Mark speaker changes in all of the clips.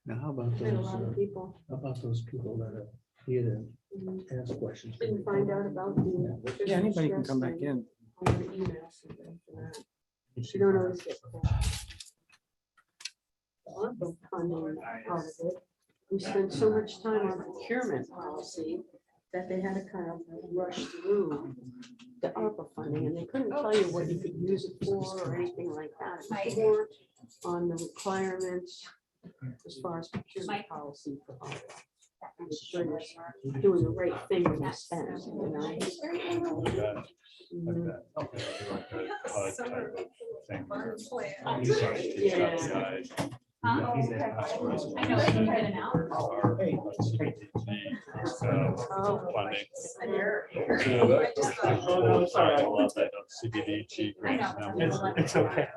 Speaker 1: Now, how about
Speaker 2: Been a
Speaker 1: those,
Speaker 2: lot of people.
Speaker 1: how about those people that are here to ask questions?
Speaker 2: Didn't find out about the.
Speaker 3: Yeah, anybody can come back in.
Speaker 2: On your emails and things like that. You don't always get the funding out of it. We spent so much time on procurement policy that they had to kind of rush through the ARPA funding, and they couldn't tell you what you could use it for or anything like that. It was more on the requirements as far as procurement policy for ARPA. I'm sure you're doing the right thing when you spend, you know? Mhm.
Speaker 4: I know you can get it out.
Speaker 5: CBDG.
Speaker 4: I know.
Speaker 5: It's okay.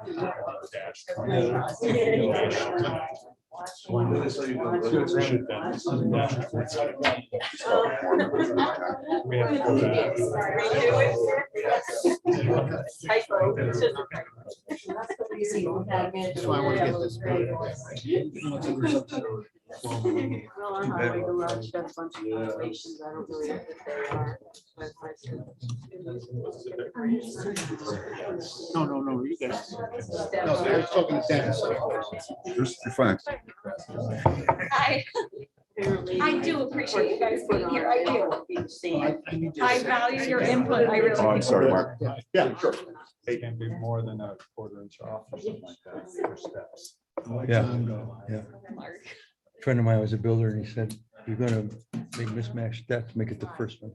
Speaker 5: We have to go back.
Speaker 1: That's why I want to get this.
Speaker 2: Well, our highway garage does a bunch of violations. I don't know if they are. But I said-
Speaker 1: No, you guys. No, I was talking to Dennis.
Speaker 6: You're fine.
Speaker 2: Apparently,
Speaker 4: I do appreciate you guys being here. I do.
Speaker 1: I need you to
Speaker 4: I
Speaker 1: say-
Speaker 4: value your input. I really
Speaker 6: Oh, I'm
Speaker 4: do.
Speaker 6: sorry, Mark.
Speaker 1: Yeah, sure.
Speaker 5: It can be more than a quarter inch off or something like that for steps.
Speaker 3: Yeah.
Speaker 4: Mark.
Speaker 3: Friend of mine was a builder and he said, you're gonna make mismatched steps, make it the first one.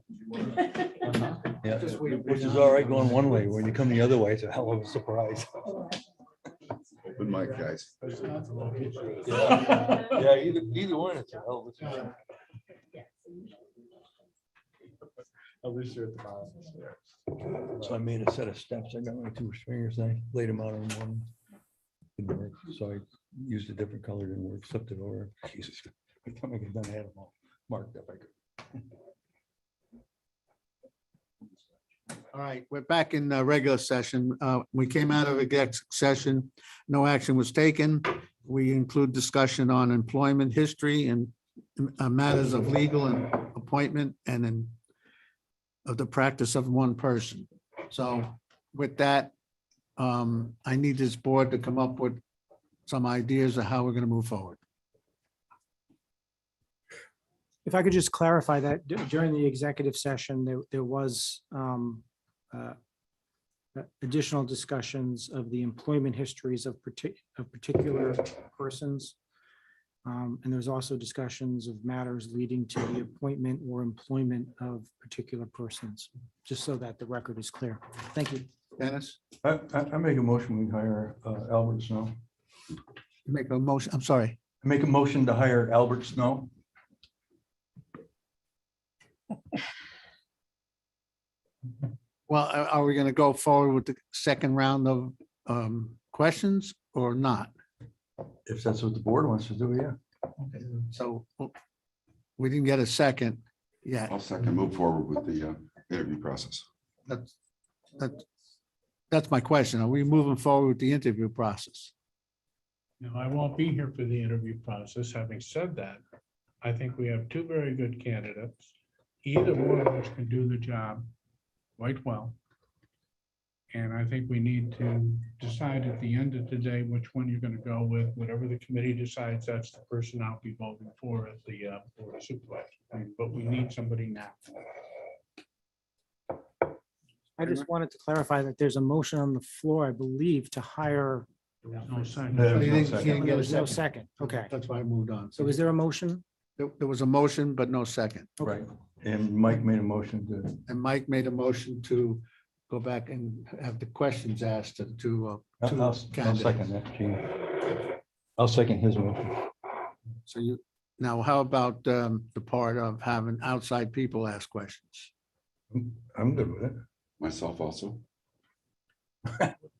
Speaker 3: Yeah, which is all right going one way. When you come the other way, it's a hell of a surprise.
Speaker 6: Good mic, guys.
Speaker 3: Yeah, either one, it's a hell of a surprise.
Speaker 5: At least you're at the bottom of the stairs.
Speaker 3: So I made a set of steps. I got my two stringers, and I laid them out on one. Didn't work, so I used a different color, didn't work, flipped it over. Jesus, by the time I got done, I had them all marked up. I could.
Speaker 1: All right, we're back in regular session. We came out of exec session. No action was taken. We include discussion on employment history and matters of legal and appointment and then of the practice of one person. So with that, I need this board to come up with some ideas of how we're going to move forward.
Speaker 7: If I could just clarify that during the executive session, there was additional discussions of the employment histories of particular persons. And there's also discussions of matters leading to the appointment or employment of particular persons, just so that the record is clear. Thank you.
Speaker 1: Dennis,
Speaker 3: I make a motion, we hire Albert Snow.
Speaker 1: you make a motion. I'm sorry.
Speaker 3: I make a motion to hire Albert Snow.
Speaker 1: Well, are we going to go forward with the second round of questions or not?
Speaker 3: If that's what the board wants to do, yeah.
Speaker 1: So we didn't get a second yet.
Speaker 6: I'll second move forward with the interview process.
Speaker 1: That's my question. Are we moving forward with the interview process?
Speaker 8: No, I won't be here for the interview process. Having said that, I think we have two very good candidates. Either one of us can do the job quite well. And I think we need to decide at the end of the day which one you're going to go with. Whatever the committee decides, that's the person I'll be voting for at the board of supervisors. But we need somebody now.
Speaker 7: I just wanted to clarify that there's a motion on the floor, I believe, to hire.
Speaker 8: No second.
Speaker 3: No.
Speaker 1: He didn't
Speaker 7: There
Speaker 1: get a
Speaker 7: was no
Speaker 1: second.
Speaker 7: second. Okay.
Speaker 1: That's why I moved on.
Speaker 7: So is there a motion?
Speaker 1: There was a motion, but no second.
Speaker 3: Right. And Mike made a motion to.
Speaker 1: And Mike made a motion to go back and have the questions asked to
Speaker 3: I'll
Speaker 1: candidates.
Speaker 3: second that, Gene. I'll second his motion.
Speaker 1: So you, now how about the part of having outside people ask questions?
Speaker 3: I'm good with it.
Speaker 6: Myself also.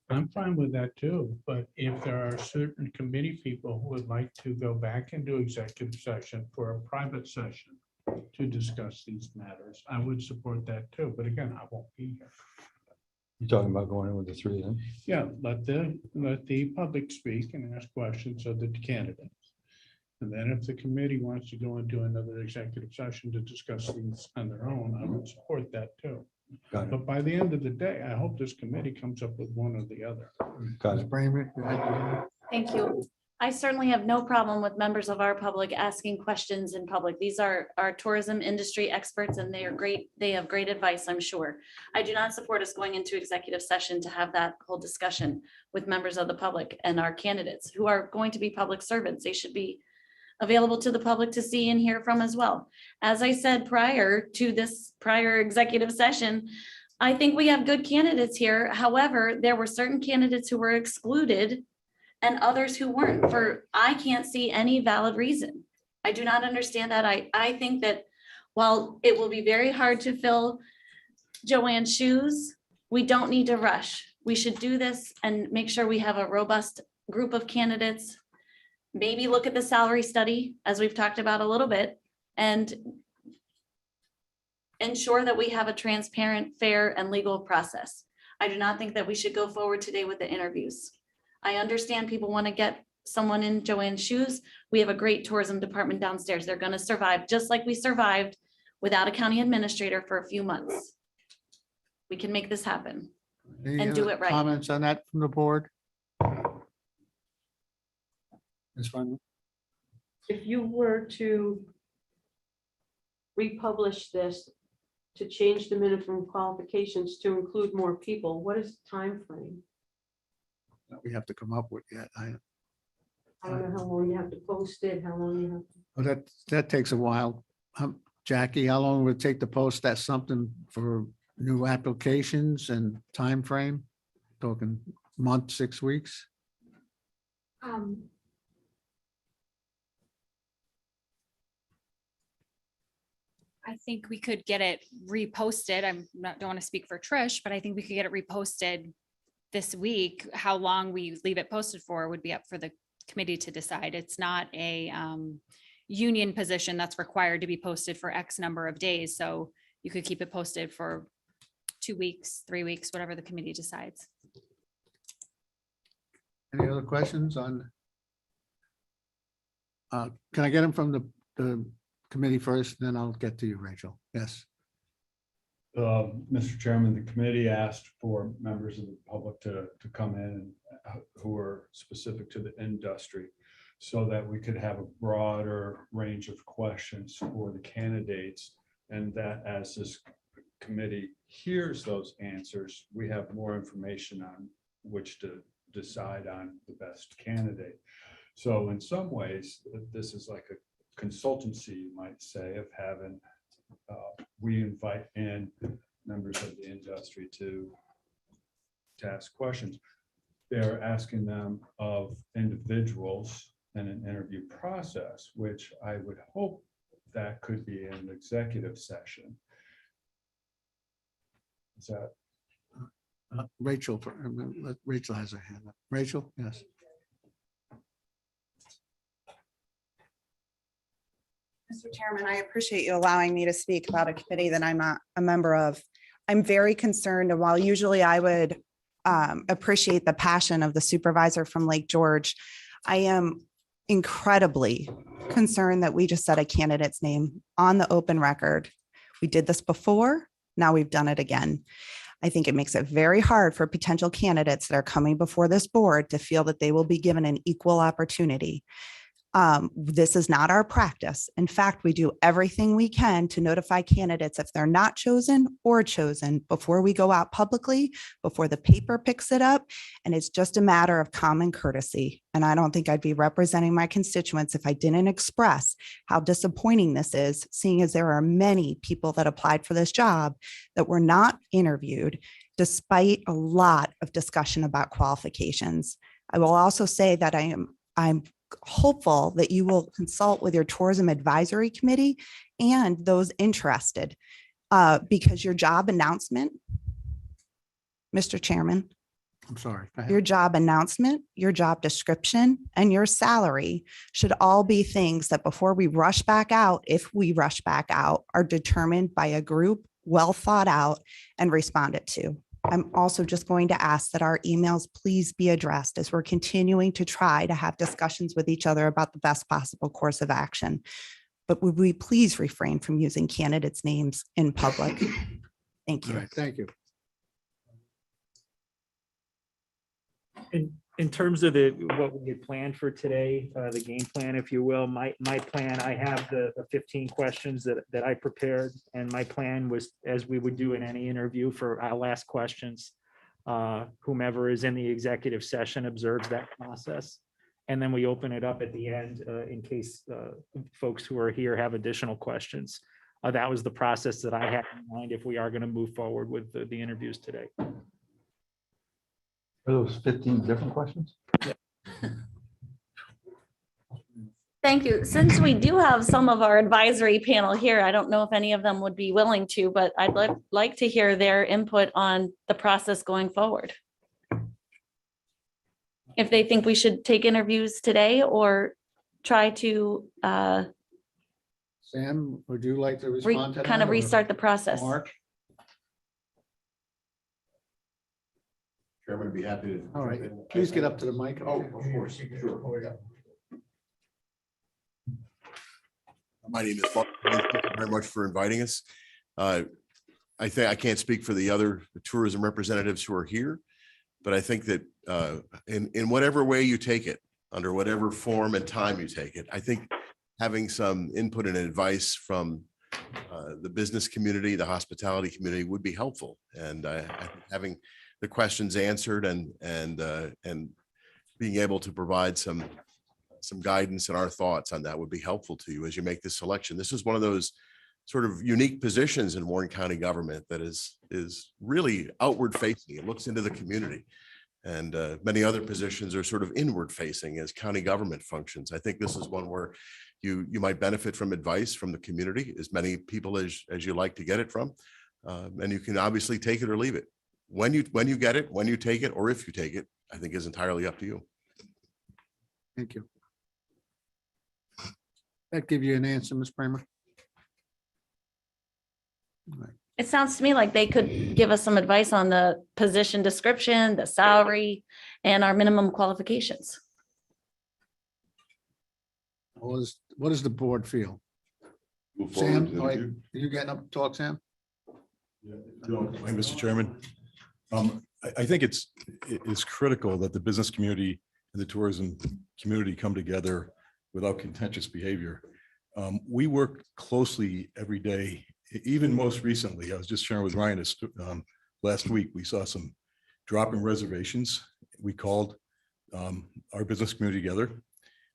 Speaker 8: I'm fine with that too, but if there are certain committee people who would like to go back into executive session for a private session to discuss these matters, I would support that too. But again, I won't be here.
Speaker 3: You're talking about going in with the three then?
Speaker 8: Yeah, let the public speak and ask questions of the candidates. And then if the committee wants to go into another executive session to discuss things on their own, I would support that too.
Speaker 3: Got it.
Speaker 8: But by the end of the day, I hope this committee comes up with one or the other.
Speaker 3: Got
Speaker 1: Ms.
Speaker 3: it.
Speaker 1: Bramer, go ahead.
Speaker 4: Thank you. I certainly have no problem with members of our public asking questions in public. These are our tourism industry experts and they are great. They have great advice, I'm sure. I do not support us going into executive session to have that whole discussion with members of the public and our candidates who are going to be public servants. They should be available to the public to see and hear from as well. As I said prior to this prior executive session, I think we have good candidates here. However, there were certain candidates who were excluded and others who weren't I can't see any valid reason. I do not understand that. I think that while it will be very hard to fill Joanne's shoes, we don't need to rush. We should do this and make sure we have a robust group of candidates. Maybe look at the salary study, as we've talked about a little bit, and ensure that we have a transparent, fair, and legal process. I do not think that we should go forward today with the interviews. I understand people want to get someone in Joanne's shoes. We have a great tourism department downstairs. They're going to survive, just like we survived without a county administrator for a few months. We can make this happen.
Speaker 1: Any
Speaker 4: And do
Speaker 1: other
Speaker 4: it right.
Speaker 1: Comments on that from the board? Ms. Bramer?
Speaker 2: If you were to republish this, to change the minimum qualifications to include more people, what is the time frame?
Speaker 1: That we have to come up with yet.
Speaker 2: I don't know how long you have to post it, how long you have.
Speaker 1: Well, that takes a while. Jackie, how long would it take to post that something for new applications and time frame? Talking month, 6 weeks?
Speaker 9: I think we could get it reposted. Don't want to speak for Trish, but I think we could get it reposted this week. How long we leave it posted for would be up for the committee to decide. It's not a union position that's required to be posted for X number of days. So you could keep it posted for 2 weeks, 3 weeks, whatever the committee decides.
Speaker 1: Any other questions on? Can I get them from the committee first, then I'll get to you, Rachel. Yes.
Speaker 5: Mr. Chairman, the committee asked for members of the public to come in who are specific to the industry so that we could have a broader range of questions for the candidates. And that as this committee hears those answers, we have more information on which to decide on the best candidate. So in some ways, this is like a consultancy, you might say, of having, we invite in members of the industry to ask questions. They're asking them of individuals in an interview process, which I would hope that could be an executive session. Is that?
Speaker 1: Rachel, Rachel has her hand up. Rachel, yes.
Speaker 10: Mr. Chairman, I appreciate you allowing me to speak about a committee that I'm not a member of. I'm very concerned, and while usually I would appreciate the passion of the supervisor from Lake George, I am incredibly concerned that we just said a candidate's name on the open record. We did this before, now we've done it again. I think it makes it very hard for potential candidates that are coming before this board to feel that they will be given an equal opportunity. This is not our practice. In fact, we do everything we can to notify candidates if they're not chosen or chosen before we go out publicly, before the paper picks it up. And it's just a matter of common courtesy. And I don't think I'd be representing my constituents if I didn't express how disappointing this is, seeing as there are many people that applied for this job that were not interviewed, despite a lot of discussion about qualifications. I will also say that I'm hopeful that you will consult with your tourism advisory committee and those interested, because your job announcement, Mr. Chairman,
Speaker 1: I'm sorry. Go ahead.
Speaker 10: your job announcement, your job description, and your salary should all be things that before we rush back out, if we rush back out, are determined by a group well thought out and responded to. I'm also just going to ask that our emails please be addressed as we're continuing to try to have discussions with each other about the best possible course of action. But would we please refrain from using candidates' names in public? Thank
Speaker 1: All
Speaker 10: you.
Speaker 1: right, thank you.
Speaker 7: In terms of what we had planned for today, the game plan, if you will, my plan, I have the 15 questions that I prepared. And my plan was, as we would do in any interview, for our last questions, whomever is in the executive session observes that process. And then we open it up at the end in case folks who are here have additional questions. That was the process that I had in mind if we are going to move forward with the interviews today.
Speaker 3: Are those 15 different questions?
Speaker 4: Thank you. Since we do have some of our advisory panel here, I don't know if any of them would be willing to, but I'd like to hear their input on the process going forward. If they think we should take interviews today or try to
Speaker 1: Sam, would you like to respond to that?
Speaker 4: kind of
Speaker 1: or
Speaker 4: restart the process.
Speaker 1: Mark?
Speaker 6: Chairman, be happy to.
Speaker 1: All right, please get up to the mic.
Speaker 6: Oh, of course, sure. My name is Mark. Thank you very much for inviting us. I think I can't speak for the other tourism representatives who are here, but I think that in whatever way you take it, under whatever form and time you take it, I think having some input and advice from the business community, the hospitality community would be helpful. And I think having the questions answered and being able to provide some guidance and our thoughts on that would be helpful to you as you make this selection. This is one of those sort of unique positions in Warren County government that is really outward facing. It looks into the community. And many other positions are sort of inward facing as county government functions. I think this is one where you might benefit from advice from the community, as many people as you like to get it from. And you can obviously take it or leave it. When you get it, when you take it, or if you take it, I think is entirely up to you.
Speaker 1: Thank you. That give you an answer, Ms. Kramer? All right.
Speaker 4: It sounds to me like they could give us some advice on the position description, the salary, and our minimum qualifications.
Speaker 1: What does the board feel?
Speaker 6: Move forward to
Speaker 1: Sam,
Speaker 6: the
Speaker 1: all right,
Speaker 6: interview.
Speaker 1: are you getting up to talk, Sam?
Speaker 11: Hi, Mr. Chairman. I think it's critical that the business community and the tourism community come together without contentious behavior. We work closely every day. Even most recently, I was just sharing with Ryan last week, we saw some drop in reservations. We called our business community together.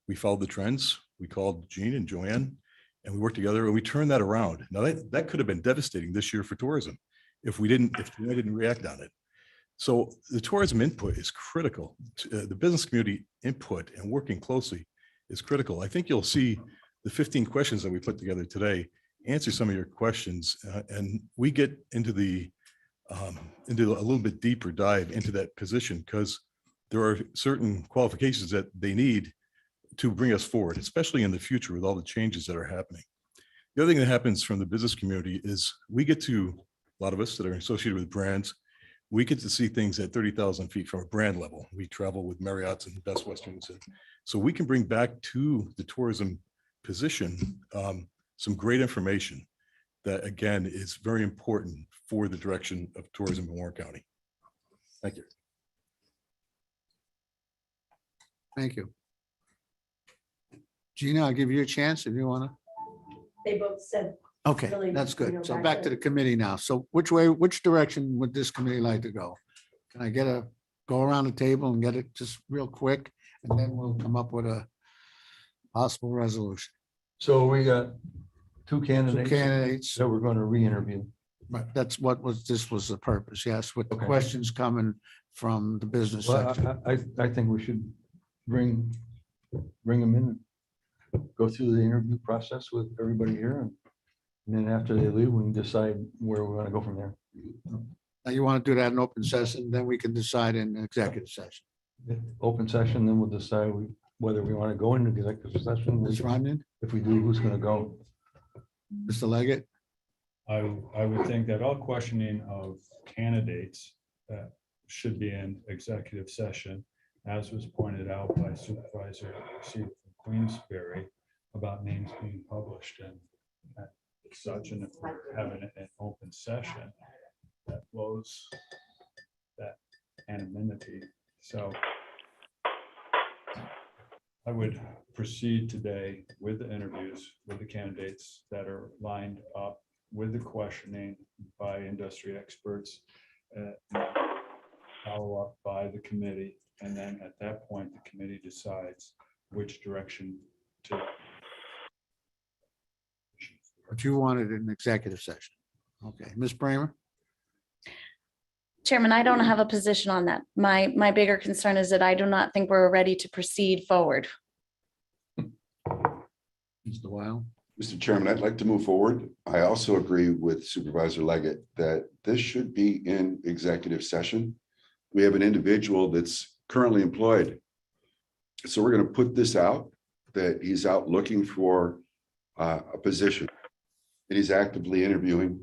Speaker 11: We followed the trends. We called Jean and Joanne, and we worked together and we turned that around. Now that could have been devastating this year for tourism if we didn't react on it. So the tourism input is critical. The business community input and working closely is critical. I think you'll see the 15 questions that we put together today answer some of your questions, and we get into a little bit deeper dive into that position because there are certain qualifications that they need to bring us forward, especially in the future with all the changes that are happening. The other thing that happens from the business community is we get to, a lot of us that are associated with brands, we get to see things at 30,000 feet from a brand level. We travel with Marriott's and Best Westerns. And so we can bring back to the tourism position some great information that, again, is very important for the direction of tourism in Warren County. Thank you.
Speaker 1: Thank you. Gina, I'll give you a chance if you want to.
Speaker 2: They both said,
Speaker 1: Okay,
Speaker 2: Really,
Speaker 1: that's
Speaker 2: you know,
Speaker 1: good. So
Speaker 2: back
Speaker 1: back
Speaker 2: to-
Speaker 1: to the committee now. So which direction would this committee like to go? Can I go around the table and get it just real quick? And then we'll come up with a possible resolution.
Speaker 3: So we got two
Speaker 1: Two
Speaker 3: candidates
Speaker 1: candidates,
Speaker 3: that we're going to re-interview.
Speaker 1: right, that's this was the purpose, yes, with the
Speaker 3: Okay.
Speaker 1: questions coming from the business
Speaker 3: Well,
Speaker 1: section.
Speaker 3: I think we should bring them in, and go through the interview process with everybody here. And then after they leave, we can decide where we want to go from there.
Speaker 1: Now you want to do that in open session, then we can decide in executive session.
Speaker 3: Open session, then we'll decide whether we want to go into executive session.
Speaker 1: Ms. Runyon,
Speaker 3: If we do, who's going to go?
Speaker 1: Mr. Leggett,
Speaker 5: I would think that all questioning of candidates that should be in executive session, as was pointed out by Supervisor Seat from Queensberry about names being published and such, and if we're having an open session, that blows that anonymity. So I would proceed today with the interviews with the candidates that are lined up with the questioning by industry experts, follow up by the committee, and then at that point, the committee decides which direction to.
Speaker 1: But you wanted an executive session. Okay, Ms. Bramer?
Speaker 4: Chairman, I don't have a position on that. My bigger concern is that I do not think we're ready to proceed forward.
Speaker 1: Mr. Weil?
Speaker 12: Mr. Chairman, I'd like to move forward. I also agree with Supervisor Leggett that this should be in executive session. We have an individual that's currently employed. So we're going to put this out, that he's out looking for a position and he's actively interviewing.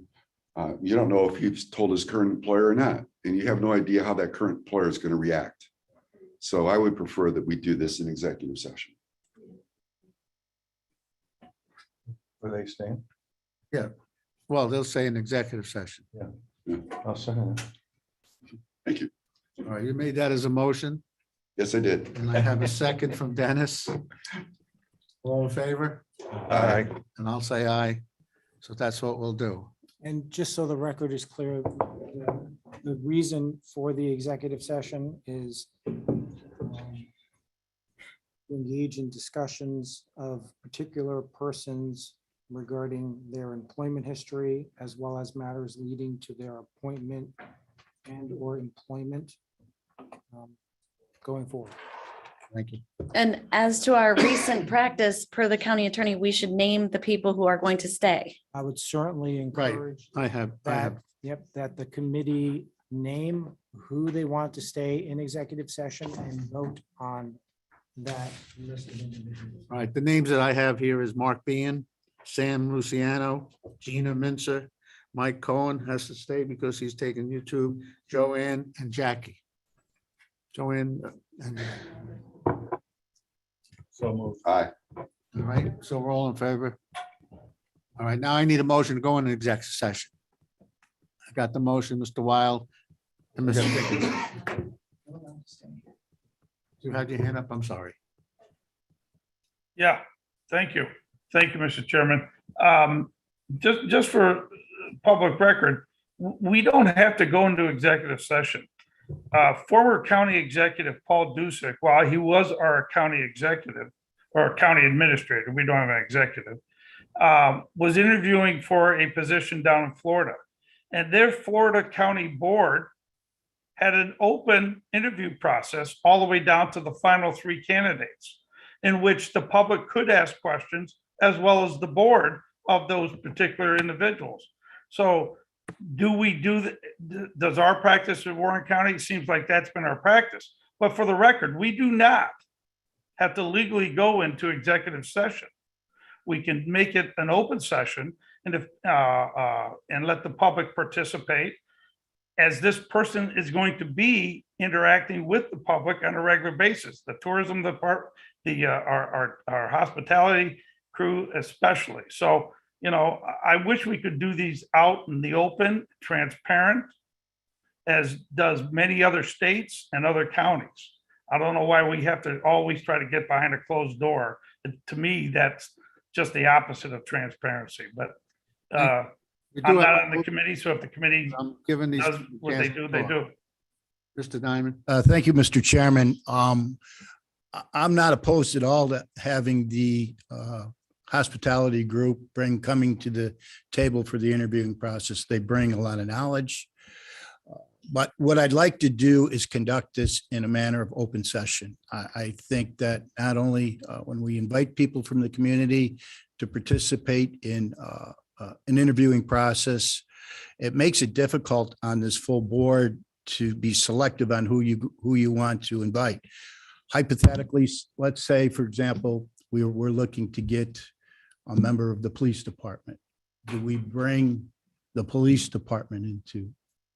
Speaker 12: You don't know if he's told his current employer or not, and you have no idea how that current employer is going to react. So I would prefer that we do this in executive session.
Speaker 3: Where they stand?
Speaker 1: Well, they'll say an executive session.
Speaker 3: I'll second it.
Speaker 12: Thank you.
Speaker 1: All right, you made that as a motion,
Speaker 12: Yes, I did.
Speaker 1: and I have a second from Dennis. All in favor?
Speaker 12: Aye.
Speaker 1: And I'll say aye. So that's what we'll do.
Speaker 7: And just so the record is clear, the reason for the executive session is to engage in discussions of particular persons regarding their employment history, as well as matters leading to their appointment and or employment going forward.
Speaker 1: Thank you.
Speaker 4: And as to our recent practice, per the county attorney, we should name the people who are going to stay.
Speaker 7: I would certainly encourage
Speaker 1: I have,
Speaker 7: that, that the committee name who they want to stay in executive session and vote on that list of individuals.
Speaker 1: all right, the names that I have here is Mark Bean, Sam Luciano, Gina Mincer, Mike Cohen has to stay because he's taking YouTube, Joanne and Jackie. Joanne, and,
Speaker 5: So moved.
Speaker 12: Aye.
Speaker 1: all right, so we're all in favor. All right, now I need a motion to go into executive session. I got the motion, Mr. Wild and Mr. Dickens. You had your hand up, I'm sorry.
Speaker 13: Yeah, thank you. Thank you, Mr. Chairman. Just for public record, we don't have to go into executive session. Former county executive Paul Dusick, while he was our county executive or county administrator, we don't have an executive, was interviewing for a position down in Florida. And their Florida County Board had an open interview process all the way down to the final 3 candidates, in which the public could ask questions as well as the board of those particular individuals. So do we do, does our practice in Warren County, it seems like that's been our practice. But for the record, we do not have to legally go into executive session. We can make it an open session and if and let the public participate, as this person is going to be interacting with the public on a regular basis. The tourism department, our hospitality crew especially. So, you know, I wish we could do these out in the open, transparent, as does many other states and other counties. I don't know why we have to always try to get behind a closed door. To me, that's just the opposite of transparency, but
Speaker 1: We
Speaker 13: I'm
Speaker 1: do
Speaker 13: not
Speaker 1: have-
Speaker 13: on the committee, so if the committee
Speaker 1: I'm giving these.
Speaker 13: does what they do, they do.
Speaker 1: Mr. Diamond,
Speaker 14: Thank you, Mr. Chairman. I'm not opposed at all to having the hospitality group coming to the table for the interviewing process. They bring a lot of knowledge. But what I'd like to do is conduct this in a manner of open session. I think that not only when we invite people from the community to participate in an interviewing process, it makes it difficult on this full board to be selective on who you want to invite. Hypothetically, let's say, for example, we're looking to get a member of the police department. Do we bring the police department into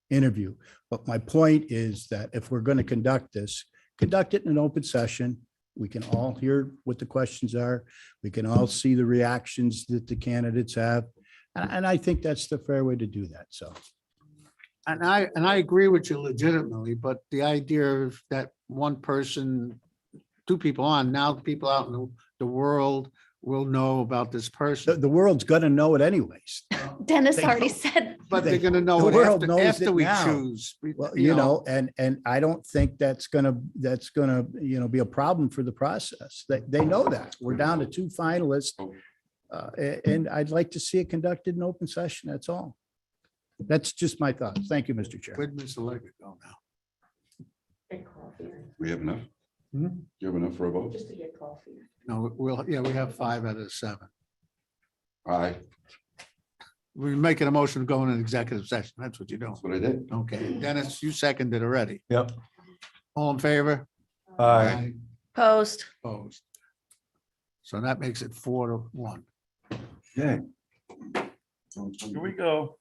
Speaker 14: interview. But my point is that if we're going to conduct this, conduct it in an open session. We can all hear what the questions are. We can all see the reactions that the candidates have. And I think that's the fair way to do that. So.
Speaker 1: And I agree with you legitimately, but the idea of that one person, two people on, now the people out in the world will know about this person.
Speaker 14: The world's gonna know it anyways.
Speaker 4: Dennis
Speaker 14: They
Speaker 4: already
Speaker 14: know.
Speaker 4: said,
Speaker 1: But they're gonna
Speaker 14: The
Speaker 1: know it
Speaker 14: world
Speaker 1: after,
Speaker 14: knows
Speaker 1: after
Speaker 14: it
Speaker 1: we
Speaker 14: now.
Speaker 1: choose.
Speaker 14: Well, you know, and I don't think that's gonna, be a problem for the process. They know that. We're down to two finalists. And I'd like to see it conducted in open session. That's all. That's just my thoughts. Thank you, Mr. Chair.
Speaker 1: Where'd Mr. Leggett go now?
Speaker 2: Get coffee,
Speaker 12: We have enough?
Speaker 1: Hmm?
Speaker 12: Do you have enough for a vote?
Speaker 2: just to get coffee.
Speaker 1: No, we have 5 out of 7.
Speaker 12: Aye,
Speaker 1: We're making a motion to go in an executive session. That's what you're doing.
Speaker 12: that's what I did.
Speaker 1: Okay, Dennis, you seconded already.
Speaker 3: Yep.
Speaker 1: All in favor?
Speaker 3: Aye.
Speaker 4: post.
Speaker 1: Opposed. So that makes it 4-1.
Speaker 12: Yeah.
Speaker 13: Here we go.